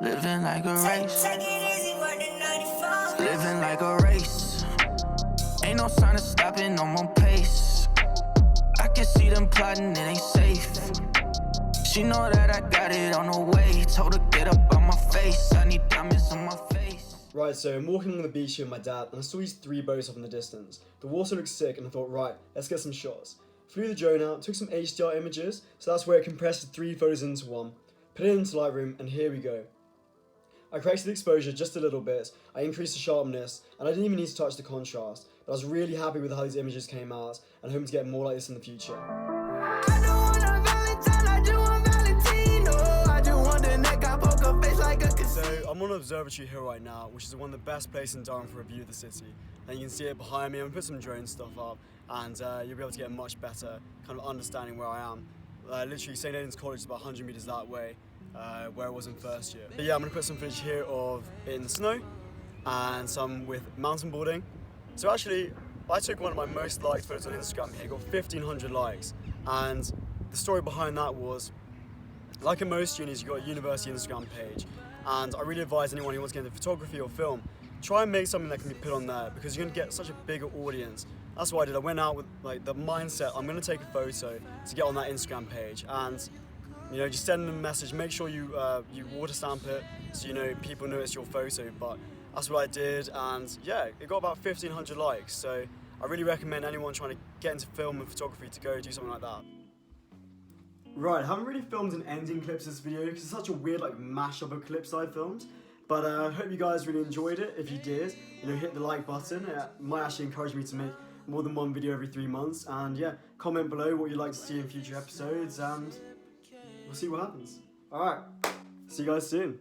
Living like a race. Living like a race. Ain't no sign of stopping, no more pace. I can see them plotting, it ain't safe. She know that I got it on the way. Told her get up on my face. I need diamonds on my face. Right, so I'm walking along the beach here with my dad, and I saw these 3 boats off in the distance. The water looked sick, and I thought, right, let's get some shots. Flew the drone out, took some HDR images, so that's where it compressed the 3 photos into one. Put it into Lightroom, and here we go. I corrected the exposure just a little bit, I increased the sharpness, and I didn't even need to touch the contrast, but I was really happy with how these images came out, and hoping to get more like this in the future. So I'm on an observatory hill right now, which is one of the best places in Durham for a view of the city. And you can see it behind me. I'm gonna put some drone stuff up, and you'll be able to get a much better kind of understanding where I am. Literally, St. Aidan's College is about 100 meters that way, where I was in first year. But yeah, I'm gonna put some footage here of it in the snow, and some with mountain boarding. So actually, I took one of my most liked photos on Instagram here. It got 1,500 likes, and the story behind that was, like in most unis, you've got a university Instagram page, and I really advise anyone who wants to get into photography or film, try and make something that can be put on there, because you're going to get such a bigger audience. That's what I did. I went out with like the mindset, I'm going to take a photo to get on that Instagram page, and just send them a message. Make sure you water stamp it, so people know it's your photo. But that's what I did, and yeah, it got about 1,500 likes. So I really recommend anyone trying to get into film and photography to go do something like that. Right, I haven't really filmed an ending clip to this video because it's such a weird mashup of clips I filmed. But I hope you guys really enjoyed it. If you did, hit the like button. It might actually encourage me to make more than one video every 3 months. And yeah, comment below what you'd like to see in future episodes, and we'll see what happens. Alright, see you guys soon.